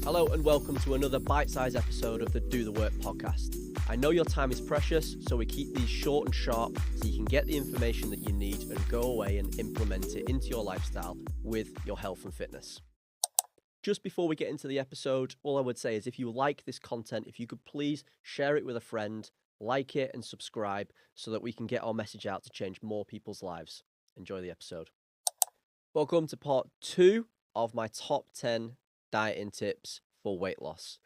Hello and welcome to another bite-sized episode of the Do The Work podcast. I know your time is precious, so we keep these short and sharp so you can get the information that you need and go away and implement it into your lifestyle with your health and fitness. Just before we get into the episode, all I would say is if you like this content, if you could please share it with a friend, like it and subscribe so that we can get our message out to change more people's lives. Enjoy the episode. Welcome to part 2 of my top 10 dieting tips for weight loss.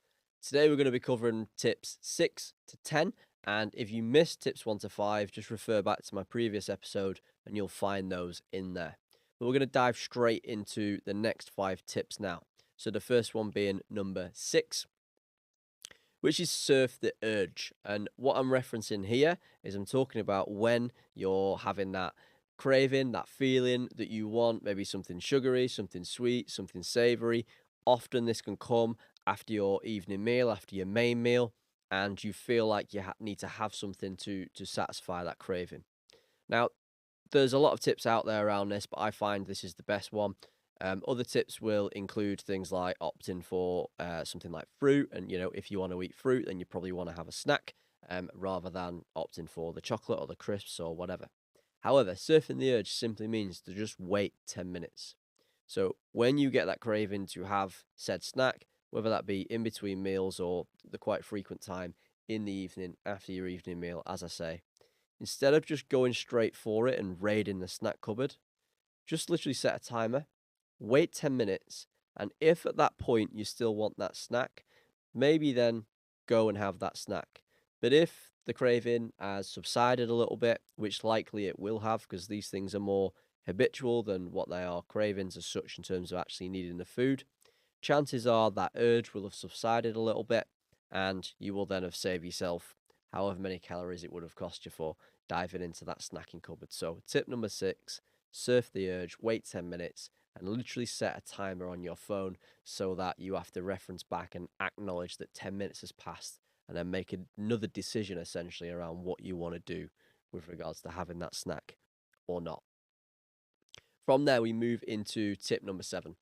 Today we're going to be covering tips 6 to 10, and if you missed tips 1 to 5, just refer back to my previous episode and you'll find those in there. But we're going to dive straight into the next 5 tips now. So the first one being number 6, which is surf the urge. And what I'm referencing here is I'm talking about when you're having that craving, that feeling that you want maybe something sugary, something sweet, something savory. Often this can come after your evening meal, after your main meal, and you feel like you need to have something to satisfy that craving. Now, there's a lot of tips out there around this, but I find this is the best one. Other tips will include things like opting for something like fruit, and if you want to eat fruit, then you probably want to have a snack rather than opting for the chocolate or the crisps or whatever. However, surfing the urge simply means to just wait 10 minutes. So when you get that craving to have said snack, whether that be in between meals or the quite frequent time in the evening after your evening meal, as I say, instead of just going straight for it and raiding the snack cupboard, just literally set a timer, wait 10 minutes, and if at that point you still want that snack, maybe then go and have that snack. But if the craving has subsided a little bit, which likely it will have because these things are more habitual than what they are cravings as such in terms of actually needing the food, chances are that urge will have subsided a little bit and you will then have saved yourself however many calories it would have cost you for diving into that snacking cupboard. So tip number 6, surf the urge, wait 10 minutes and literally set a timer on your phone so that you have to reference back and acknowledge that 10 minutes has passed and then make another decision essentially around what you want to do with regards to having that snack or not. From there, we move into tip number 7.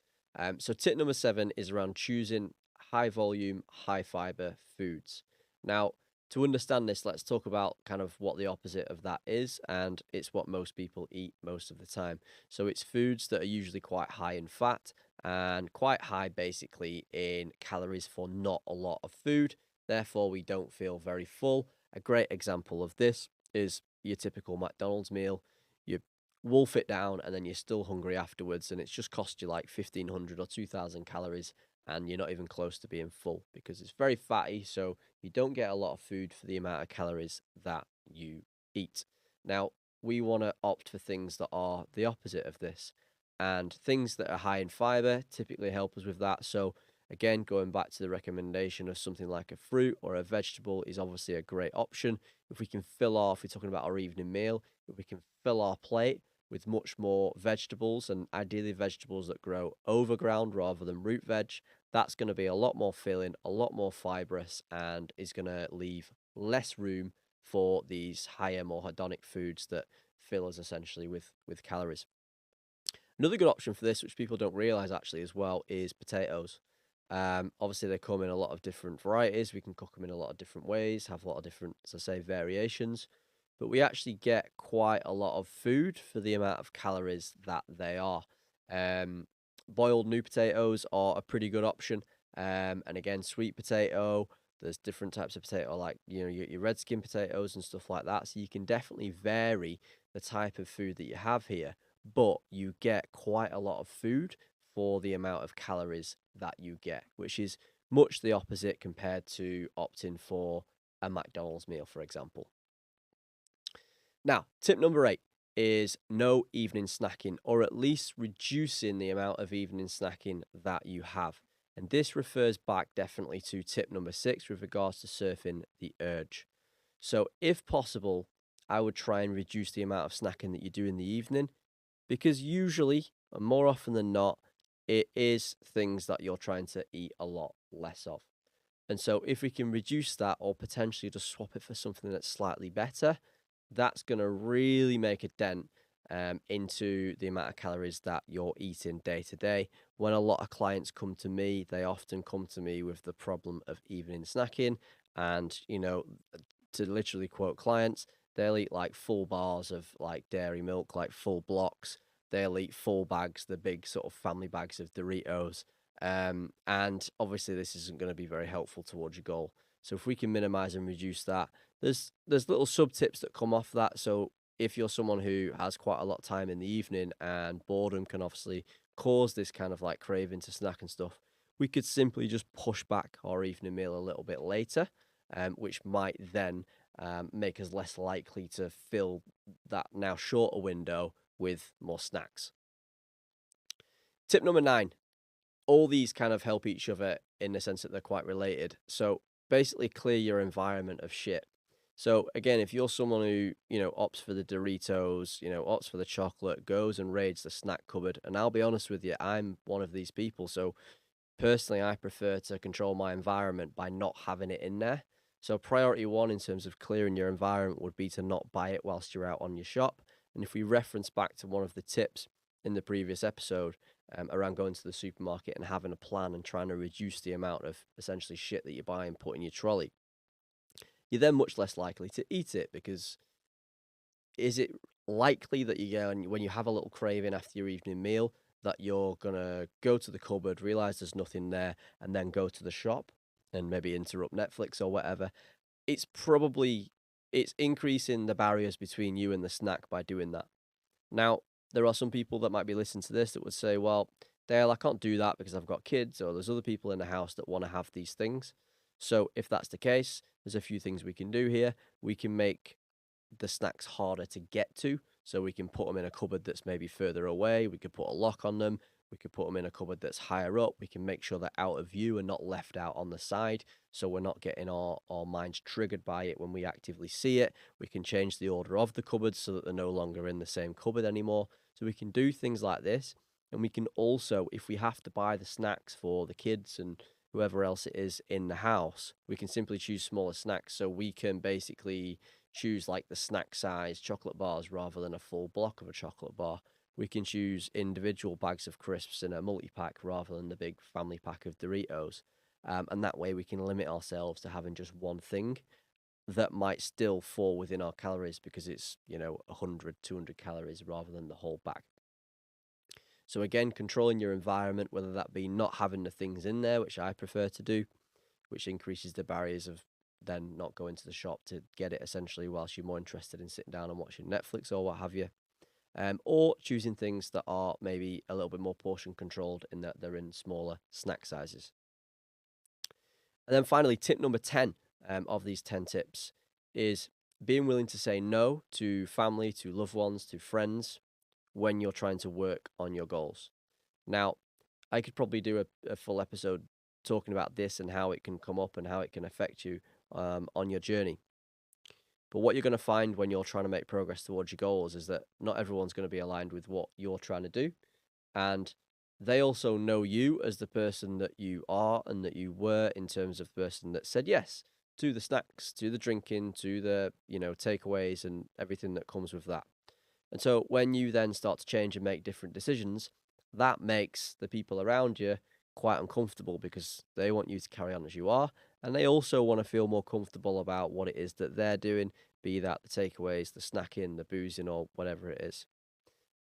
So tip number 7 is around choosing high volume, high fiber foods. Now, to understand this, let's talk about kind of what the opposite of that is, and it's what most people eat most of the time. So it's foods that are usually quite high in fat and quite high basically in calories for not a lot of food. Therefore, we don't feel very full. A great example of this is your typical McDonald's meal. You wolf it down and then you're still hungry afterwards, and it's just cost you like 1,500 or 2,000 calories, and you're not even close to being full because it's very fatty, so you don't get a lot of food for the amount of calories that you eat. Now, we want to opt for things that are the opposite of this, and things that are high in fiber typically help us with that. So again, going back to the recommendation of something like a fruit or a vegetable is obviously a great option. If we can fill our, if we're talking about our evening meal, if we can fill our plate with much more vegetables, and ideally vegetables that grow over ground rather than root veg, that's going to be a lot more filling, a lot more fibrous, and is going to leave less room for these higher, more hedonic foods that fill us essentially with calories. Another good option for this, which people don't realize actually as well, is potatoes. Obviously, they come in a lot of different varieties. We can cook them in a lot of different ways, have a lot of different, as I say, variations. But we actually get quite a lot of food for the amount of calories that they are. Boiled new potatoes are a pretty good option. And again, sweet potato, there's different types of potato like, your red skin potatoes and stuff like that. So you can definitely vary the type of food that you have here, but you get quite a lot of food for the amount of calories that you get, which is much the opposite compared to opting for a McDonald's meal, for example. Now, tip number 8 is no evening snacking, or at least reducing the amount of evening snacking that you have. And this refers back definitely to tip number 6 with regards to surfing the urge. So if possible, I would try and reduce the amount of snacking that you do in the evening, because usually, and more often than not, it is things that you're trying to eat a lot less of. And so if we can reduce that or potentially just swap it for something that's slightly better, that's going to really make a dent into the amount of calories that you're eating day to day. When a lot of clients come to me, they often come to me with the problem of evening snacking. And, to literally quote clients, they'll eat like full bars of like dairy milk, like full blocks. They'll eat full bags, the big sort of family bags of Doritos. And obviously, this isn't going to be very helpful towards your goal. So if we can minimize and reduce that, there's little sub tips that come off that. So if you're someone who has quite a lot of time in the evening and boredom can obviously cause this kind of like craving to snack and stuff, we could simply just push back our evening meal a little bit later, which might then make us less likely to fill that now shorter window with more snacks. Tip number 9. All these kind of help each other in the sense that they're quite related. So basically clear your environment of shit. So again, if you're someone who, opts for the Doritos, opts for the chocolate, goes and raids the snack cupboard, and I'll be honest with you, I'm one of these people. So personally, I prefer to control my environment by not having it in there. So priority 1 in terms of clearing your environment would be to not buy it whilst you're out on your shop. And if we reference back to one of the tips in the previous episode, around going to the supermarket and having a plan and trying to reduce the amount of essentially shit that you buy and put in your trolley, you're then much less likely to eat it, because is it likely that when you have a little craving after your evening meal, that you're going to go to the cupboard, realize there's nothing there, and then go to the shop and maybe interrupt Netflix or whatever? It's increasing the barriers between you and the snack by doing that. Now, there are some people that might be listening to this that would say, well, Dale, I can't do that because I've got kids, or there's other people in the house that want to have these things. So if that's the case, there's a few things we can do here. We can make the snacks harder to get to. So we can put them in a cupboard that's maybe further away. We could put a lock on them. We could put them in a cupboard that's higher up. We can make sure they're out of view and not left out on the side, so we're not getting our minds triggered by it when we actively see it. We can change the order of the cupboards so that they're no longer in the same cupboard anymore. So we can do things like this. And we can also, if we have to buy the snacks for the kids and whoever else it is in the house, we can simply choose smaller snacks. So we can basically choose like the snack size chocolate bars rather than a full block of a chocolate bar. We can choose individual bags of crisps in a multi-pack rather than the big family pack of Doritos. And that way we can limit ourselves to having just one thing that might still fall within our calories, because it's, 100, 200 calories rather than the whole bag. So again, controlling your environment, whether that be not having the things in there, which I prefer to do, which increases the barriers of then not going to the shop to get it essentially whilst you're more interested in sitting down and watching Netflix or what have you. Or choosing things that are maybe a little bit more portion controlled in that they're in smaller snack sizes. And then finally, tip number 10 of these 10 tips is being willing to say no to family, to loved ones, to friends when you're trying to work on your goals. Now, I could probably do a full episode talking about this and how it can come up and how it can affect you on your journey. But what you're going to find when you're trying to make progress towards your goals is that not everyone's going to be aligned with what you're trying to do. And they also know you as the person that you are and that you were, in terms of the person that said yes to the snacks, to the drinking, to the, takeaways and everything that comes with that. And so when you then start to change and make different decisions, that makes the people around you quite uncomfortable, because they want you to carry on as you are. And they also want to feel more comfortable about what it is that they're doing, be that the takeaways, the snacking, the boozing, or whatever it is.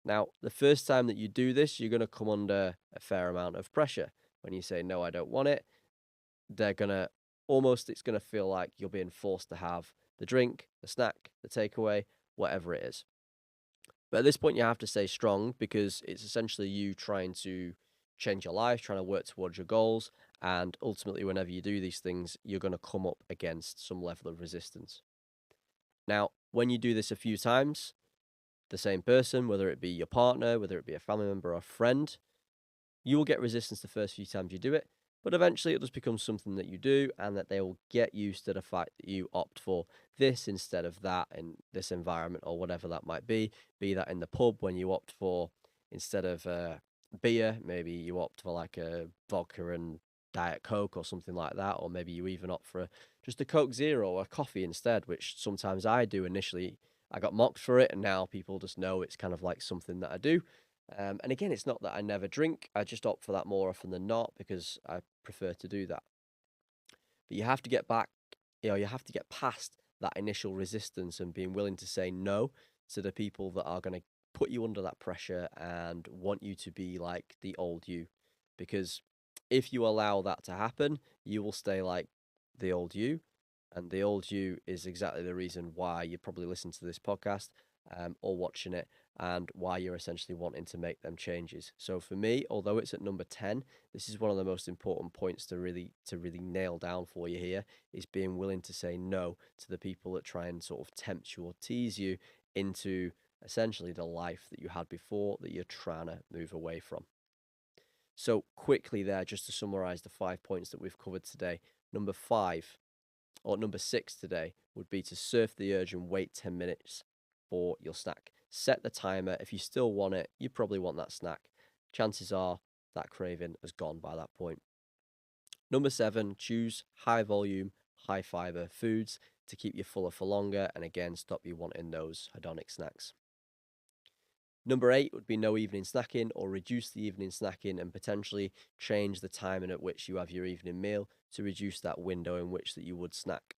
Now, the first time that you do this, you're going to come under a fair amount of pressure. When you say, no, I don't want it, it's going to feel like you're being forced to have the drink, the snack, the takeaway, whatever it is. But at this point, you have to stay strong, because it's essentially you trying to change your life, trying to work towards your goals. And ultimately, whenever you do these things, you're going to come up against some level of resistance. Now, when you do this a few times, the same person, whether it be your partner, whether it be a family member or a friend, you will get resistance the first few times you do it. But eventually it just becomes something that you do, and that they will get used to the fact that you opt for this instead of that in this environment, or whatever that might be that in the pub when you opt for, instead of beer, maybe you opt for like a vodka and Diet Coke or something like that, or maybe you even opt for just a Coke Zero or a coffee instead, which sometimes I do initially. I got mocked for it, and now people just know it's kind of like something that I do. And again, it's not that I never drink. I just opt for that more often than not because I prefer to do that. But you have to get back, you have to get past that initial resistance and being willing to say no to the people that are going to put you under that pressure and want you to be like the old you. Because if you allow that to happen, you will stay like the old you. And the old you is exactly the reason why you probably listen to this podcast or watching it, and why you're essentially wanting to make them changes. So for me, although it's at number 10, this is one of the most important points to really nail down for you here, is being willing to say no to the people that try and sort of tempt you or tease you into essentially the life that you had before that you're trying to move away from. So quickly there, just to summarize the 5 points that we've covered today. Number 6 today would be to surf the urge and wait 10 minutes for your snack. Set the timer. If you still want it, you probably want that snack. Chances are that craving has gone by that point. Number 7, choose high volume, high fiber foods to keep you fuller for longer, and again, stop you wanting those hedonic snacks. Number 8 would be no evening snacking, or reduce the evening snacking and potentially change the timing at which you have your evening meal to reduce that window in which that you would snack.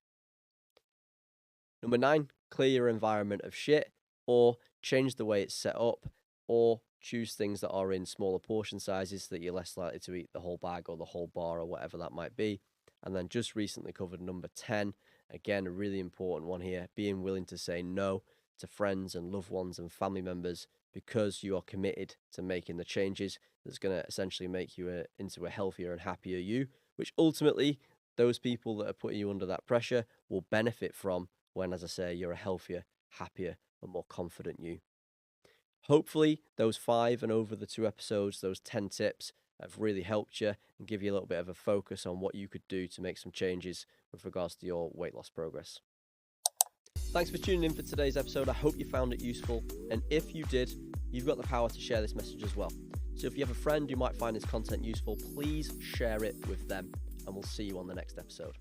Number 9, clear your environment of shit, or change the way it's set up, or choose things that are in smaller portion sizes so that you're less likely to eat the whole bag or the whole bar or whatever that might be. And then just recently covered number 10, again, a really important one here, being willing to say no to friends and loved ones and family members because you are committed to making the changes that's going to essentially make you into a healthier and happier you, which ultimately those people that are putting you under that pressure will benefit from when, as I say, you're a healthier, happier, and more confident you. Hopefully, those 5 and over the 2 episodes, those 10 tips have really helped you and give you a little bit of a focus on what you could do to make some changes with regards to your weight loss progress. Thanks for tuning in for today's episode. I hope you found it useful. And if you did, you've got the power to share this message as well. So if you have a friend who might find this content useful, please share it with them. And we'll see you on the next episode.